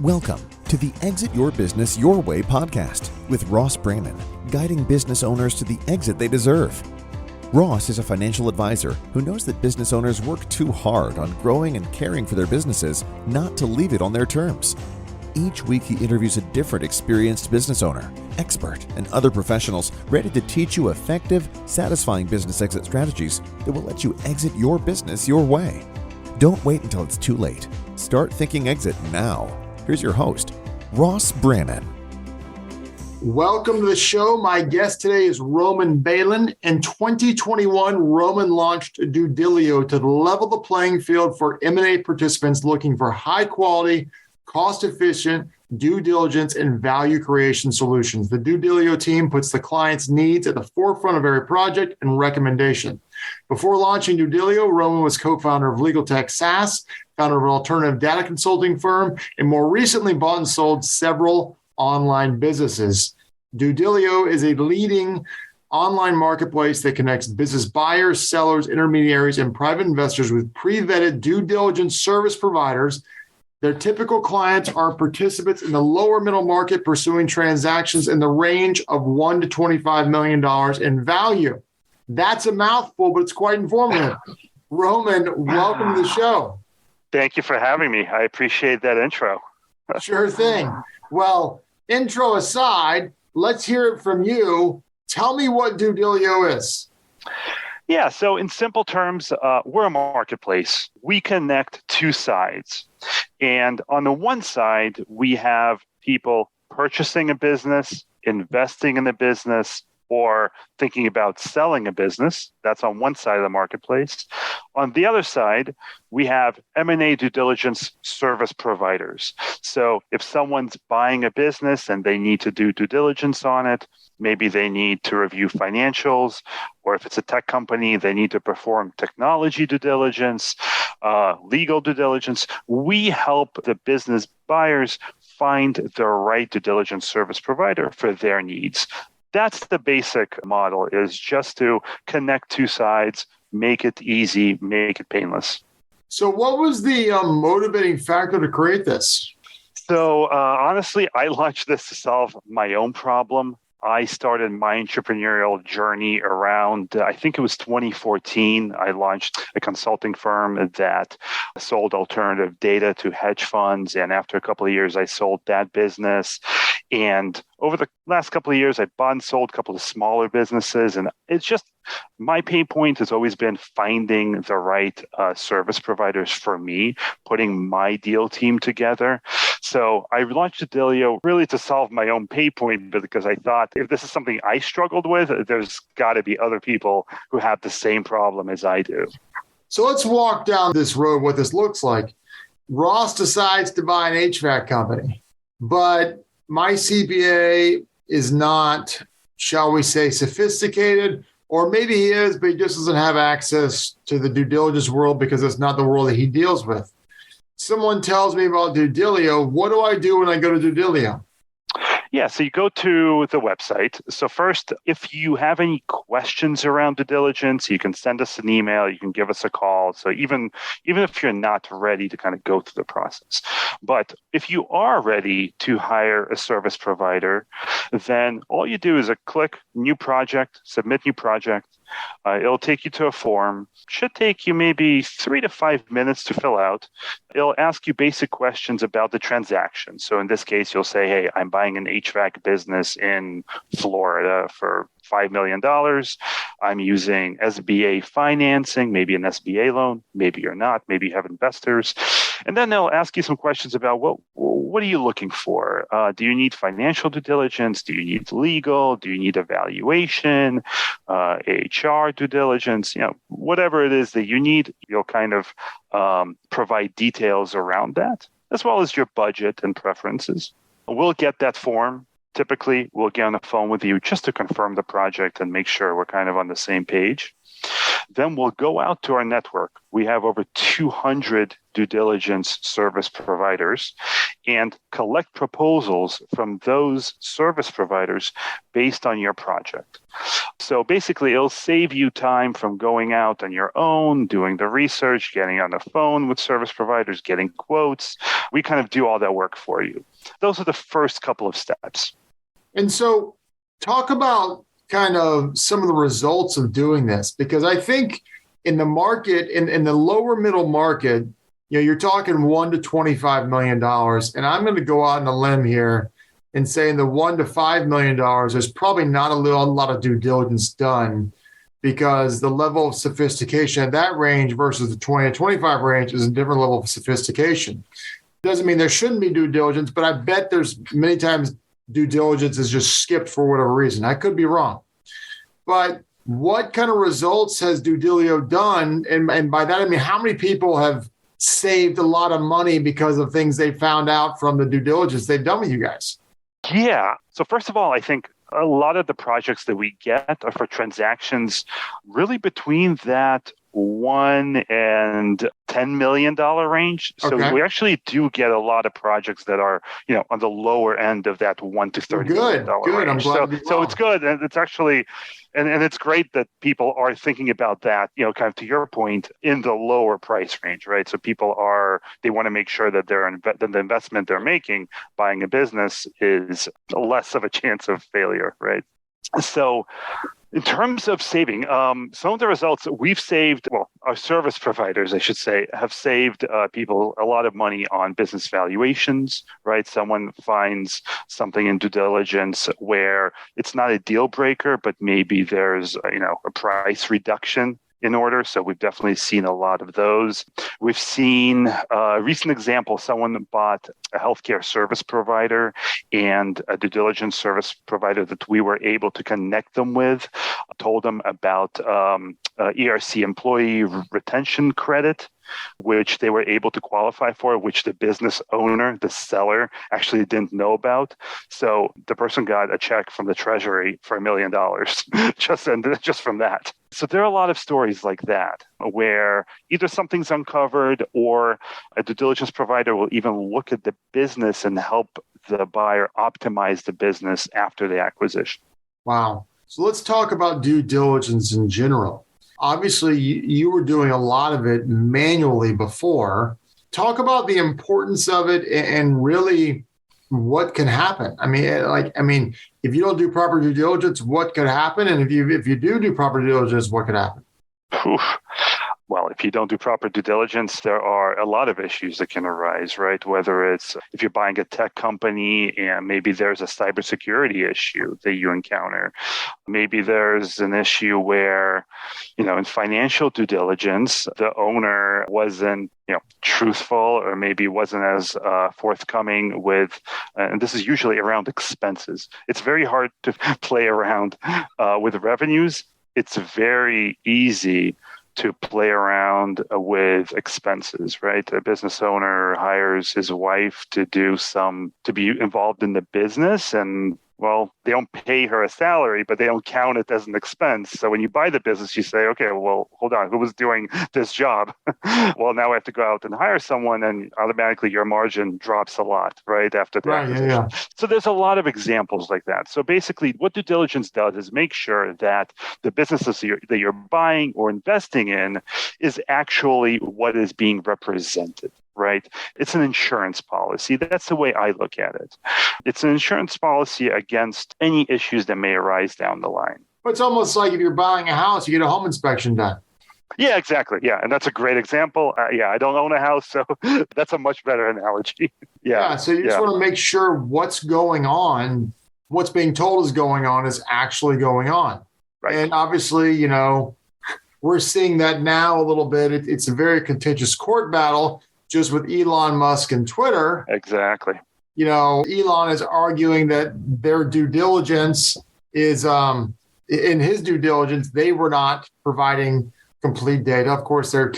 Welcome to the Exit Your Business Your Way podcast with Ross Brannon, guiding business owners to the exit they deserve. Ross is a financial advisor who knows that business owners work too hard on growing and caring for their businesses, not to leave it on their terms. Each week he interviews a different experienced business owner, expert, and other professionals ready to teach you effective, satisfying business exit strategies that will let you exit your business your way. Don't wait until it's too late. Start thinking exit now. Here's your host, Ross Brannon. Welcome to the show. My guest today is Roman Balin. In 2021, Roman launched DueDilio to level the playing field for M&A participants looking for high-quality, cost-efficient due diligence and value creation solutions. The DueDilio team puts the client's needs at the forefront of every project and recommendation. Before launching DueDilio, Roman was co-founder of LegalTech SaaS, founder of an alternative data consulting firm, and more recently bought and sold several online businesses. DueDilio is a leading online marketplace that connects business buyers, sellers, intermediaries, and private investors with pre-vetted due diligence service providers. Their typical clients are participants in the lower middle market pursuing transactions in the range of $1 to $25 million in value. That's a mouthful, but it's quite informative. Roman, welcome to the show. Thank you for having me. I appreciate that intro. Sure thing. Well, intro aside, let's hear it from you. Tell me what DueDilio is. Yeah, so in simple terms, we're a marketplace. We connect two sides. And on the one side, we have people purchasing a business, investing in a business, or thinking about selling a business. That's on one side of the marketplace. On the other side, we have M&A due diligence service providers. So if someone's buying a business and they need to do due diligence on it, maybe they need to review financials, or if it's a tech company, they need to perform technology due diligence, legal due diligence. We help the business buyers find the right due diligence service provider for their needs. That's the basic model, is just to connect two sides, make it easy, make it painless. So what was the motivating factor to create this? So honestly, I launched this to solve my own problem. I started my entrepreneurial journey around, I think it was 2014. I launched a consulting firm that sold alternative data to hedge funds. And after a couple of years, I sold that business. And over the last couple of years, I bought and sold a couple of smaller businesses. And it's just, my pain point has always been finding the right service providers for me, putting my deal team together. So I launched DueDilio really to solve my own pain point, because I thought if this is something I struggled with, there's got to be other people who have the same problem as I do. So let's walk down this road, what this looks like. Ross decides to buy an HVAC company, but my CPA is not, shall we say, sophisticated, or maybe he is, but he just doesn't have access to the due diligence world because it's not the world that he deals with. Someone tells me about DueDilio. What do I do when I go to DueDilio? Yeah, so you go to the website. So first, if you have any questions around due diligence, you can send us an email, you can give us a call. So even if you're not ready to kind of go through the process. But if you are ready to hire a service provider, then all you do is click new project, submit new project. It'll take you to a form. Should take you maybe 3 to 5 minutes to fill out. It'll ask you basic questions about the transaction. So in this case, you'll say, hey, I'm buying an HVAC business in Florida for $5 million. I'm using SBA financing, maybe an SBA loan. Maybe you're not. Maybe you have investors. And then they'll ask you some questions about, what are you looking for? Do you need financial due diligence? Do you need legal? Do you need evaluation? HR due diligence? Whatever it is that you need, you'll kind of provide details around that, as well as your budget and preferences. We'll get that form. Typically, we'll get on the phone with you just to confirm the project and make sure we're kind of on the same page. Then we'll go out to our network. We have over 200 due diligence service providers and collect proposals from those service providers based on your project. So basically, it'll save you time from going out on your own, doing the research, getting on the phone with service providers, getting quotes. We kind of do all that work for you. Those are the first couple of steps. And so talk about kind of some of the results of doing this, because I think in the market, in the lower middle market, you're talking $1 to $25 million. And I'm going to go out on a limb here and say in the $1 to $5 million, there's probably not a lot of due diligence done, because the level of sophistication at that range versus the 20 to 25 range is a different level of sophistication. Doesn't mean there shouldn't be due diligence, but I bet there's many times due diligence is just skipped for whatever reason. I could be wrong. But what kind of results has DueDilio done? And by that, I mean, how many people have saved a lot of money because of things they found out from the due diligence they've done with you guys? Yeah. So first of all, I think a lot of the projects that we get are for transactions really between that $1 and $10 million range. So we actually do get a lot of projects that are, on the lower end of that $1 to $30 million range. I'm glad so it's good. And it's actually, and it's great that people are thinking about that, kind of to your point, in the lower price range, right? So people they want to make sure that that the investment they're making, buying a business, is less of a chance of failure, right? So in terms of saving, some of the results we've saved, our service providers, I should say, have saved people a lot of money on business valuations, right? Someone finds something in due diligence where it's not a deal breaker, but maybe there's, a price reduction in order. So we've definitely seen a lot of those. We've seen a recent example, someone bought a healthcare service provider and a due diligence service provider that we were able to connect them with, told them about ERC employee retention credit, which they were able to qualify for, which the business owner, the seller, actually didn't know about. So the person got a check from the Treasury for $1 million just from that. So there are a lot of stories like that where either something's uncovered or a due diligence provider will even look at the business and help the buyer optimize the business after the acquisition. Wow. So let's talk about due diligence in general. Obviously, you were doing a lot of it manually before. Talk about the importance of it and really what can happen. I mean, if you don't do proper due diligence, what could happen? And if you do proper due diligence, what could happen? Well, if you don't do proper due diligence, there are a lot of issues that can arise, right? Whether it's if you're buying a tech company and maybe there's a cybersecurity issue that you encounter. Maybe there's an issue where, in financial due diligence, the owner wasn't, truthful, or maybe wasn't as forthcoming with, and this is usually around expenses. It's very hard to play around with revenues. It's very easy to play around with expenses, right? A business owner hires his wife to be involved in the business, and they don't pay her a salary, but they don't count it as an expense. So when you buy the business, you say, okay, well, hold on, who was doing this job? Well, now I have to go out and hire someone, and automatically your margin drops a lot, right, after the acquisition. Yeah. So there's a lot of examples like that. So basically, what due diligence does is make sure that the businesses that you're buying or investing in is actually what is being represented. Right? It's an insurance policy. That's the way I look at it. It's an insurance policy against any issues that may arise down the line. But it's almost like if you're buying a house, you get a home inspection done. Yeah, exactly. Yeah, and that's a great example. I don't own a house, so that's a much better analogy. Yeah. So you just want to make sure what's going on, what's being told is going on, is actually going on. Right. And obviously, we're seeing that now a little bit. It's a very contentious court battle. Just with Elon Musk and Twitter. Exactly. Elon is arguing that their due diligence is, in his due diligence, they were not providing complete data. Of course, they're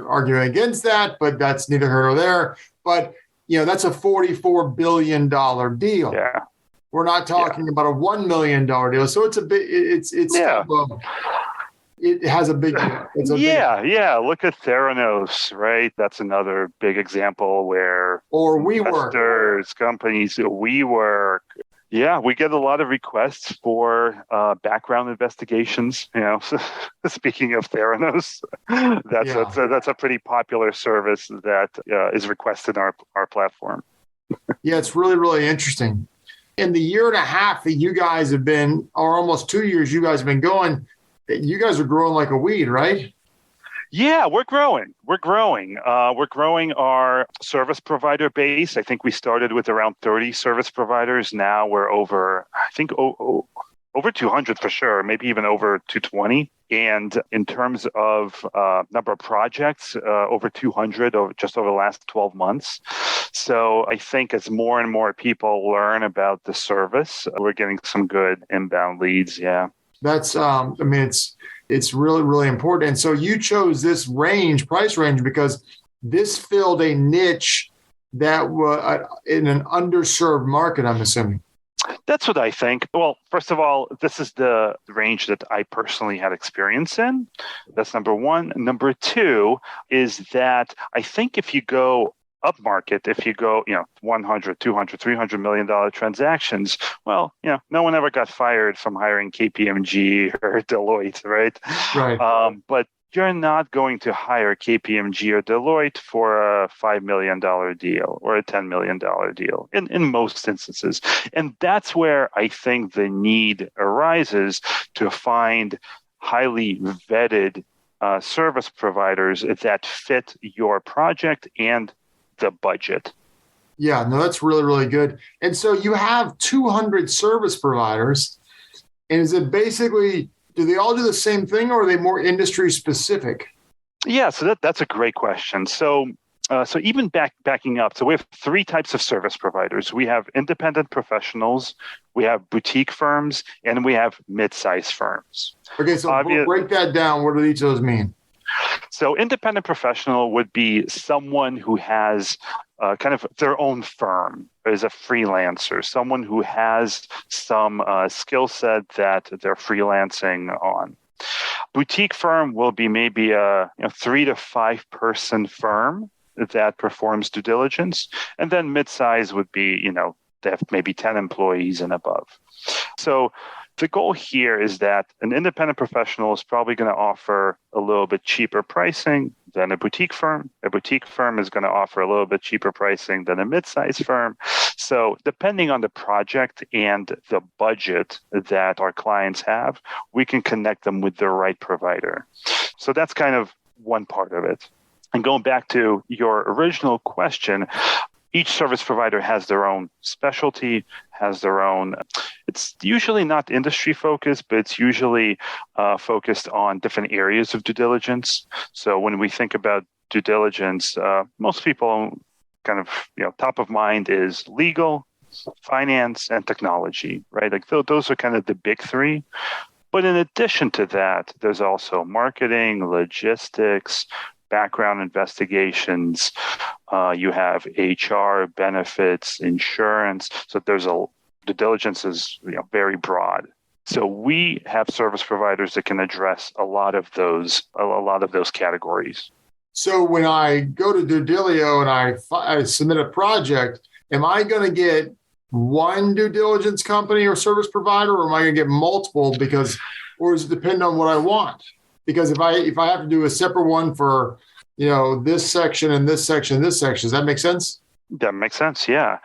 arguing against that, but that's neither here nor there. But, that's a $44 billion deal. Yeah. We're not talking about a $1 million deal. So it's a bit, it's kind of it has a big deal. Yeah. Look at Theranos, right? That's another big example where or WeWork, investors, companies, WeWork. Yeah, we get a lot of requests for background investigations. Speaking of Theranos, that's a pretty popular service that is requested on our platform. Yeah, it's really, really interesting. In the year and a half that you guys have been, or almost 2 years you guys have been going, you guys are growing like a weed, right? Yeah, we're growing. We're growing our service provider base. I think we started with around 30 service providers. Now we're over, I think, over 200 for sure, maybe even over 220. And in terms of number of projects, over 200 just over the last 12 months. So I think as more and more people learn about the service, we're getting some good inbound leads. Yeah. That's, it's really, really important. And so you chose this price range, because this filled a niche that was in an underserved market, I'm assuming. That's what I think. Well, first of all, this is the range that I personally had experience in. That's number one. Number two is that I think if you go upmarket, if you go, $100, $200, $300 million transactions, well, no one ever got fired from hiring KPMG or Deloitte, right? Right. But you're not going to hire KPMG or Deloitte for a $5 million deal or a $10 million deal in most instances. And that's where I think the need arises to find highly vetted service providers that fit your project and the budget. Yeah, no, that's really, really good. And so you have 200 service providers. And is it basically, do they all do the same thing, or are they more industry specific? Yeah, so that's a great question. So even backing up, so we have three types of service providers. We have independent professionals, we have boutique firms, and we have mid-sized firms. Okay, so we'll break that down. What do each of those mean? So independent professional would be someone who has kind of their own firm, is a freelancer, someone who has some skill set that they're freelancing on. Boutique firm will be maybe a 3 to 5 person firm that performs due diligence. And then mid-size would be, they have maybe 10 employees and above. So the goal here is that an independent professional is probably going to offer a little bit cheaper pricing than a boutique firm. A boutique firm is going to offer a little bit cheaper pricing than a mid-sized firm. So depending on the project and the budget that our clients have, we can connect them with the right provider. So that's kind of one part of it. And going back to your original question, each service provider has their own specialty, has their own, it's usually not industry focused, but it's usually focused on different areas of due diligence. So when we think about due diligence, most people kind of, top of mind is legal, finance, and technology, right? Like those are kind of the big three. But in addition to that, there's also marketing, logistics, background investigations, you have HR, benefits, insurance. So due diligence is very broad. So we have service providers that can address a lot of those categories. So when I go to DueDilio and I submit a project, am I going to get one due diligence company or service provider, or am I going to get multiple? Or does it depend on what I want? Because if I have to do a separate one for, this section and this section and this section, does that make sense? That makes sense, yeah.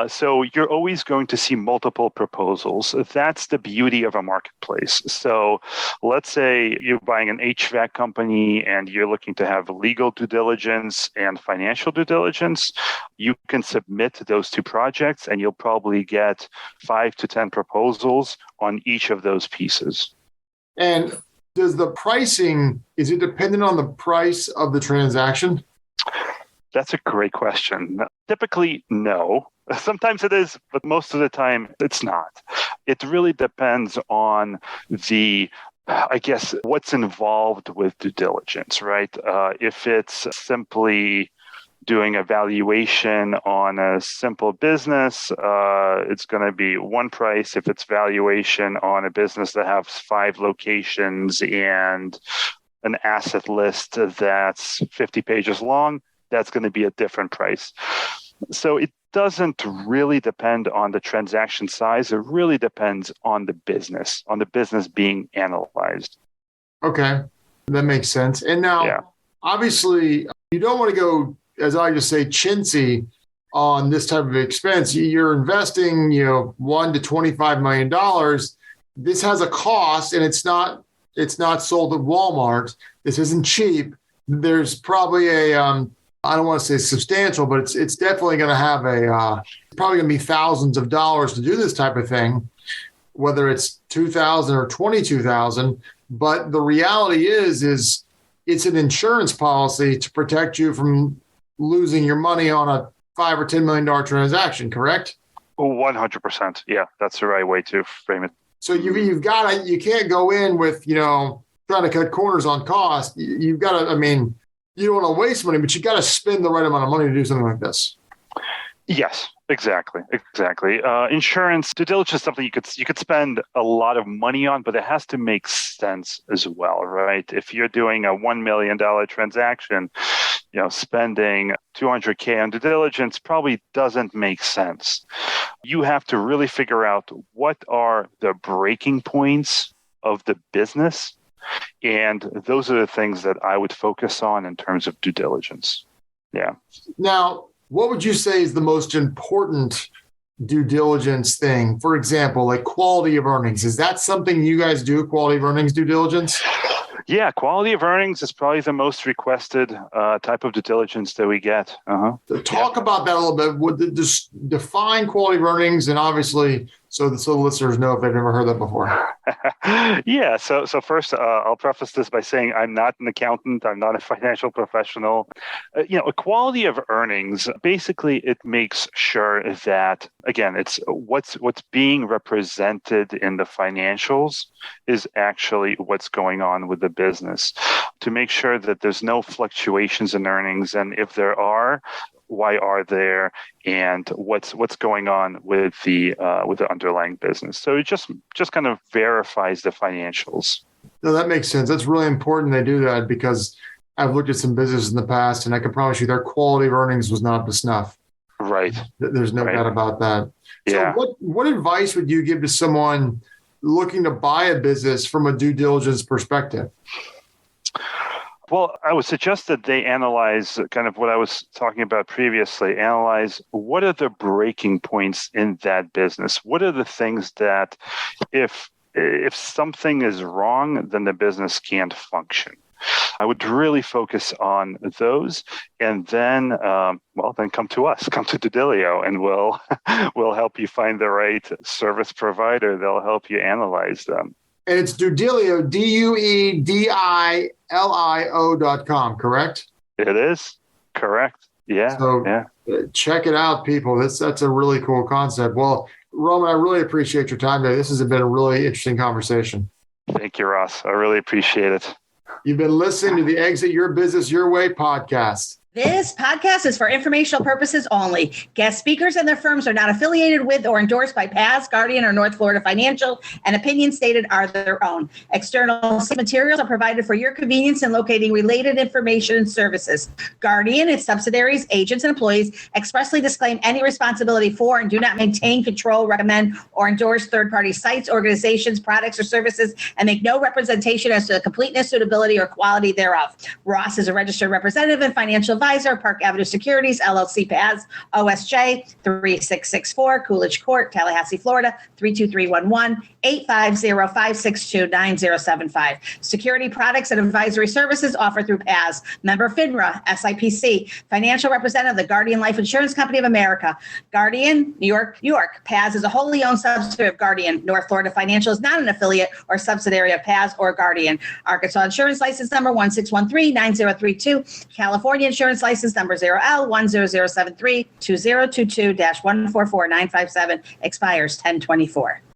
So you're always going to see multiple proposals. That's the beauty of a marketplace. So let's say you're buying an HVAC company and you're looking to have legal due diligence and financial due diligence. You can submit those two projects and you'll probably get 5 to 10 proposals on each of those pieces. And does the pricing, is it dependent on the price of the transaction? That's a great question. Typically, no. Sometimes it is, but most of the time it's not. It really depends on what's involved with due diligence, right? If it's simply doing a valuation on a simple business, it's going to be one price. If it's valuation on a business that has 5 locations and an asset list that's 50 pages long, that's going to be a different price. So it doesn't really depend on the transaction size. It really depends on the business being analyzed. Okay, that makes sense. And now, obviously, you don't want to go, as I just say, chintzy on this type of expense. You're investing, $1 to $25 million. This has a cost, and it's not sold at Walmart. This isn't cheap. There's probably a I don't want to say substantial, but it's definitely going to have probably going to be thousands of dollars to do this type of thing, whether it's $2,000 or $22,000. But the reality is it's an insurance policy to protect you from losing your money on a $5 or $10 million transaction, correct? 100%. Yeah, that's the right way to frame it. So you can't go in with, trying to cut corners on cost. You've got to, you don't want to waste money, but you got to spend the right amount of money to do something like this. Yes, exactly. Insurance, due diligence is something you could spend a lot of money on, but it has to make sense as well, right? If you're doing a $1 million transaction, spending $200K on due diligence probably doesn't make sense. You have to really figure out what are the breaking points of the business. And those are the things that I would focus on in terms of due diligence. Yeah. Now, what would you say is the most important due diligence thing? For example, like quality of earnings. Is that something you guys do, quality of earnings due diligence? Yeah, quality of earnings is probably the most requested type of due diligence that we get. Talk about that a little bit. Just define quality of earnings, and obviously, so the listeners know if they've never heard that before. Yeah. So first, I'll preface this by saying I'm not an accountant. I'm not a financial professional. A quality of earnings, basically, it makes sure that, again, it's what's being represented in the financials is actually what's going on with the business, to make sure that there's no fluctuations in earnings, and if there are, why are there, and what's going on with the underlying business. So it just kind of verifies the financials. No, that makes sense. That's really important they do that, because I've looked at some businesses in the past, and I can promise you their quality of earnings was not up to snuff. Right. There's no doubt about that. Yeah. So what advice would you give to someone looking to buy a business from a due diligence perspective? Well, I would suggest that they analyze kind of what I was talking about previously, analyze what are the breaking points in that business? What are the things that if something is wrong, then the business can't function? I would really focus on those, and then come to us, come to DueDilio, and we'll help you find the right service provider. They'll help you analyze them. And it's DueDilio, DueDilio.com, correct? It is correct. Yeah. So check it out, people. That's a really cool concept. Well, Roman, I really appreciate your time today. This has been a really interesting conversation. Thank you, Ross. I really appreciate it. You've been listening to the Exit Your Business Your Way podcast. This podcast is for informational purposes only. Guest speakers and their firms are not affiliated with or endorsed by PAS, Guardian, or North Florida Financial, and opinions stated are their own. External materials are provided for your convenience in locating related information and services. Guardian, its subsidiaries, agents, and employees expressly disclaim any responsibility for and do not maintain, control, recommend, or endorse third-party sites, organizations, products, or services, and make no representation as to the completeness, suitability, or quality thereof. Ross is a registered representative and financial advisor, Park Avenue Securities, LLC, PAS, OSJ 3664, Coolidge Court, Tallahassee, Florida 32311, 850-562-9075. Security products and advisory services offered through PAS. Member FINRA, SIPC. Financial representative, the Guardian Life Insurance Company of America. Guardian, New York, New York. PAS is a wholly owned subsidiary of Guardian. North Florida Financial is not an affiliate or subsidiary of PAS or Guardian. Arkansas Insurance License Number 1613-9032. California Insurance License Number 0L10073-2022-144957. Expires 10/24.